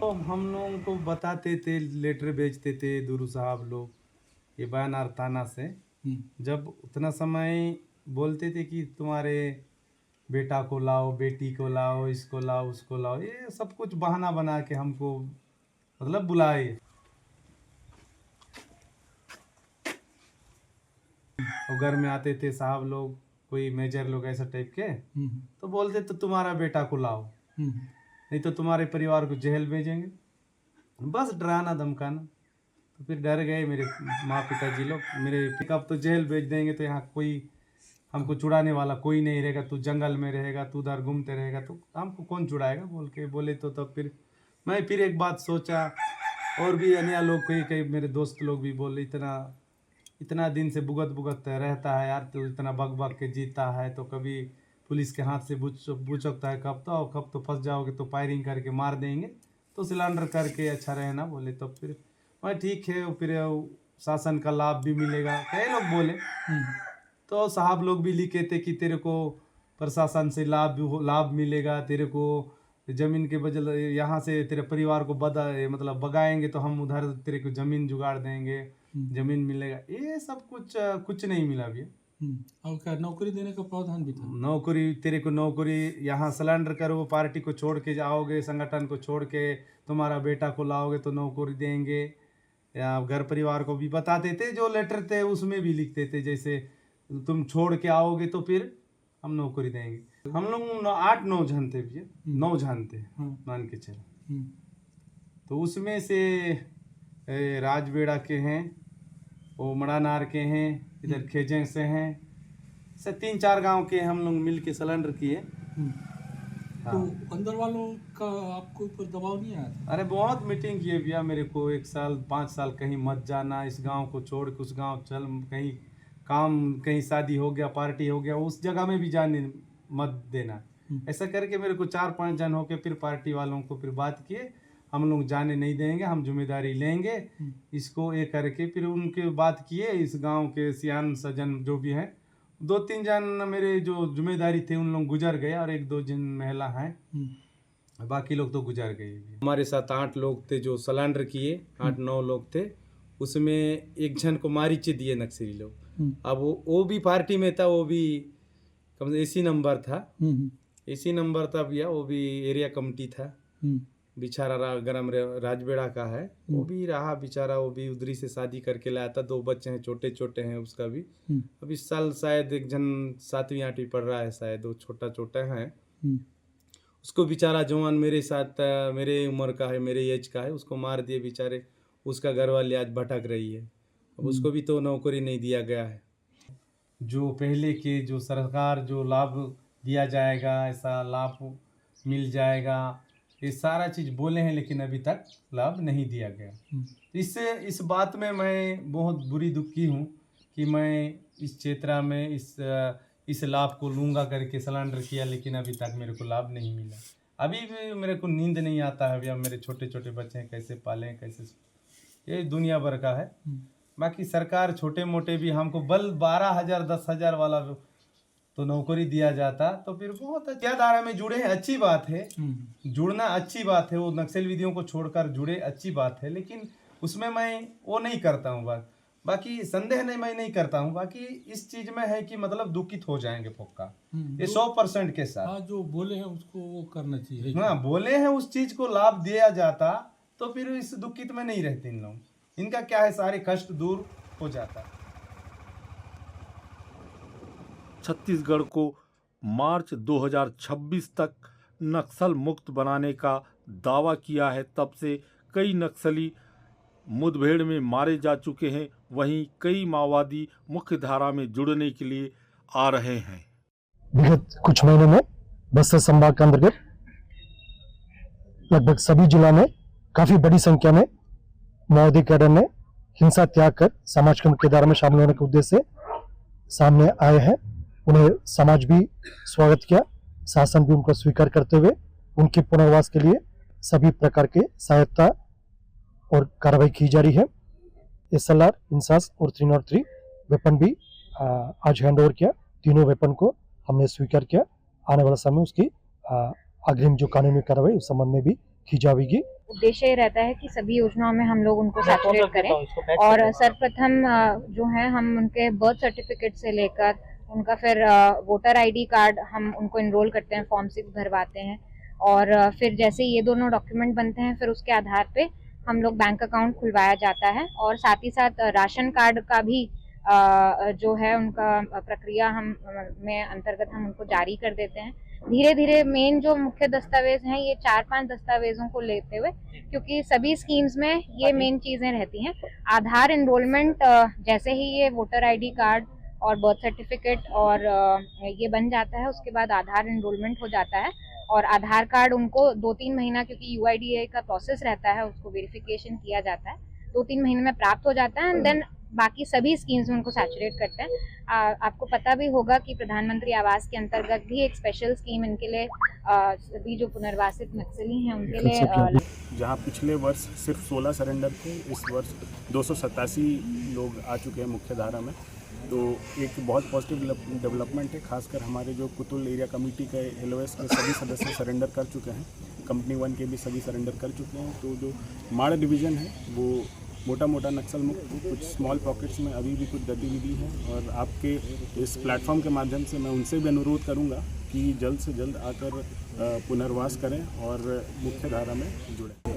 तो हम लोगों को बताते थे, लेटर भेजते थे गुरु साहब लोग, ये बयान और थाना से। जब उतना समय बोलते थे कि तुम्हारे बेटा को लाओ, बेटी को लाओ, इसको लाओ, उसको लाओ, ये सब कुछ बहाना बना के हमको मतलब बुलाए। और घर में आते थे साहब लोग, कोई मेजर लोग ऐसा टाइप के, तो बोलते तो तुम्हारा बेटा को लाओ, नहीं तो तुम्हारे परिवार को जेल भेजेंगे। बस डराना धमकाना। तो फिर डर गए मेरे माँ पिताजी लोग, मेरे पिकअप तो जेल भेज देंगे, तो यहाँ कोई हमको छुड़ाने वाला कोई नहीं रहेगा, तू जंगल में रहेगा, तू उधर घूमते रहेगा, तो हमको कौन छुड़ाएगा बोल के बोले। तो तब फिर मैं फिर एक बात सोचा, और भी अन्य लोग कई कई मेरे दोस्त लोग भी बोले, इतना दिन से भुगत भुगत रहता है यार, तो इतना बग बग के जीता है, तो कभी पुलिस के हाथ से बुचकता है, कब तो फंस जाओगे, तो फायरिंग करके मार देंगे, तो सिलेंडर करके अच्छा रहना बोले। तो फिर मैं ठीक है, फिर शासन का लाभ भी मिलेगा, कई लोग बोले। तो साहब लोग भी लिखे थे कि तेरे को प्रशासन से लाभ मिलेगा, तेरे को जमीन के बदले यहाँ से तेरे परिवार को मतलब भगाएंगे, तो हम उधर तेरे को जमीन जुगाड़ देंगे, जमीन मिलेगा। ये सब कुछ नहीं मिला भैया। और क्या नौकरी देने का प्रावधान भी था? नौकरी, तेरे को नौकरी यहाँ सिलेंडर करो, पार्टी को छोड़ के जाओगे, संगठन को छोड़ के तुम्हारा बेटा को लाओगे तो नौकरी देंगे। या घर परिवार को भी बताते थे, जो लेटर थे उसमें भी लिखते थे, जैसे तुम छोड़ के आओगे तो फिर हम नौकरी देंगे। हम लोग 8-9 जन थे भैया, 9 जन थे मान के चलो। तो उसमें से राजबेड़ा के हैं, वो मड़ानार के हैं, इधर खेजें से हैं, से 3-4 गांव के हम लोग मिल के सिलेंडर किए। तो अंदर वालों का आपको ऊपर दबाव नहीं आया था? अरे बहुत मीटिंग किए भैया, मेरे को 1 साल 5 साल कहीं मत जाना, इस गांव को छोड़ के उस गांव चल, कहीं काम, कहीं शादी हो गया, पार्टी हो गया, उस जगह में भी जाने मत देना। ऐसा करके मेरे को 4-5 जन होके फिर पार्टी वालों को फिर बात किए, हम लोग जाने नहीं देंगे, हम जिम्मेदारी लेंगे इसको, ये करके फिर उनके बात किए। इस गांव के सियान सजन जो भी हैं, 2-3 जन मेरे जो जिम्मेदारी थे उन लोग गुजर गए, और 1-2 जन महिला हैं, बाकी लोग तो गुजर गए। हमारे साथ 8 लोग थे जो सिलेंडर किए, 8-9 लोग थे, उसमें एक जन को मारीचे दिए नक्सली लोग। अब वो भी पार्टी में था, वो भी कम से AC नंबर था, AC नंबर था भैया, वो भी एरिया कमेटी था। बेचारा गरम राजबेड़ा का है, वो भी रहा बेचारा, वो भी उधरी से शादी करके लाया था, 2 बच्चे हैं, छोटे छोटे हैं उसका भी। अब इस साल शायद एक जन 7वीं 8वीं पढ़ रहा है शायद, वो छोटा छोटा है। उसको बेचारा जवान मेरे साथ, मेरे उम्र का है, मेरे एज का है, उसको मार दिए बेचारे। उसका घर वाले आज भटक रही है, अब उसको भी तो नौकरी नहीं दिया गया है। जो पहले के जो सरकार जो लाभ दिया जाएगा, ऐसा लाभ मिल जाएगा, ये सारा चीज़ बोले हैं, लेकिन अभी तक लाभ नहीं दिया गया। इससे इस बात में मैं बहुत बुरी दुखी हूँ कि मैं इस क्षेत्र में इस लाभ को लूँगा करके सिलेंडर किया, लेकिन अभी तक मेरे को लाभ नहीं मिला। अभी भी मेरे को नींद नहीं आता है भैया, मेरे छोटे छोटे बच्चे हैं, कैसे पालें, कैसे, ये दुनिया भर का है। बाकी सरकार छोटे मोटे भी हमको बल 12,000 10,000 वाला तो नौकरी दिया जाता तो फिर बहुत अच्छा। धारा में जुड़े हैं, अच्छी बात है, जुड़ना अच्छी बात है, वो नक्सल विधियों को छोड़कर जुड़े, अच्छी बात है, लेकिन उसमें मैं वो नहीं करता हूँ। बाकी संदेह नहीं, मैं नहीं करता हूँ। बाकी इस चीज में है कि मतलब दुखित हो जाएंगे पक्का, ये 100% के साथ। हाँ, जो बोले हैं उसको वो करना चाहिए। हाँ, बोले हैं उस चीज को लाभ दिया जाता तो फिर इस दुखित में नहीं रहते इन लोग, इनका क्या है, सारे कष्ट दूर हो जाता। छत्तीसगढ़ को मार्च 2026 तक नक्सल मुक्त बनाने का दावा किया है। तब से कई नक्सली मुठभेड़ में मारे जा चुके हैं, वहीं कई माओवादी मुख्य धारा में जुड़ने के लिए आ रहे हैं। विगत कुछ महीनों में बस्तर संभाग के अंतर्गत लगभग सभी जिला में काफी बड़ी संख्या में माओवादी कैडर ने हिंसा त्याग कर समाज के मुख्य धारा में शामिल होने के उद्देश्य से सामने आए हैं। उन्हें समाज भी स्वागत किया, शासन भी उनको स्वीकार करते हुए उनके पुनर्वास के लिए सभी प्रकार के सहायता और कार्रवाई की जा रही है। SLR, इंसास और 303 वेपन भी आज हैंड ओवर किया। तीनों वेपन को हमने स्वीकार किया। आने वाला समय उसकी अग्रिम जो कानूनी कार्रवाई उस संबंध में भी की जाएगी। उद्देश्य ये रहता है कि सभी योजनाओं में हम लोग उनको सैचुरेट करें और सर्वप्रथम जो है हम उनके बर्थ सर्टिफिकेट से लेकर उनका फिर वोटर आईडी कार्ड हम उनको इनरोल करते हैं, फॉर्म 6 भरवाते हैं और फिर जैसे ये दोनों डॉक्यूमेंट बनते हैं फिर उसके आधार पे हम लोग बैंक अकाउंट खुलवाया जाता है और साथ ही साथ राशन कार्ड का भी जो है उनका प्रक्रिया हम में अंतर्गत हम उनको जारी कर देते हैं। धीरे धीरे मेन जो मुख्य दस्तावेज हैं ये 4-5 दस्तावेजों को लेते हुए, क्योंकि सभी स्कीम्स में ये मेन चीजें रहती हैं। आधार एनरोलमेंट जैसे ही ये वोटर आईडी कार्ड और बर्थ सर्टिफिकेट और ये बन जाता है उसके बाद आधार एनरोलमेंट हो जाता है और आधार कार्ड उनको 2-3 महीना, क्योंकि UIDAI का प्रोसेस रहता है, उसको वेरिफिकेशन किया जाता है, 2-3 महीने में प्राप्त हो जाता है एंड देन बाकी सभी स्कीम्स में उनको सैचुरेट करते हैं। आपको पता भी होगा कि प्रधानमंत्री आवास के अंतर्गत भी एक स्पेशल स्कीम इनके लिए सभी जो पुनर्वासित नक्सली हैं उनके लिए जहां पिछले वर्ष सिर्फ 16 सरेंडर थे, इस वर्ष 287 लोग आ चुके हैं मुख्य धारा में। तो एक बहुत पॉजिटिव डेवलपमेंट है। खासकर हमारे जो कुतुल एरिया कमेटी के LOS के सभी सदस्य सरेंडर कर चुके हैं, कंपनी 1 के भी सभी सरेंडर कर चुके हैं। तो जो माड़ डिवीज़न है वो मोटा मोटा नक्सल मुक्त, कुछ स्मॉल पॉकेट्स में अभी भी कुछ गतिविधि है और आपके इस प्लेटफॉर्म के माध्यम से मैं उनसे भी अनुरोध करूंगा कि जल्द से जल्द आकर पुनर्वास करें और मुख्य धारा में जुड़ें।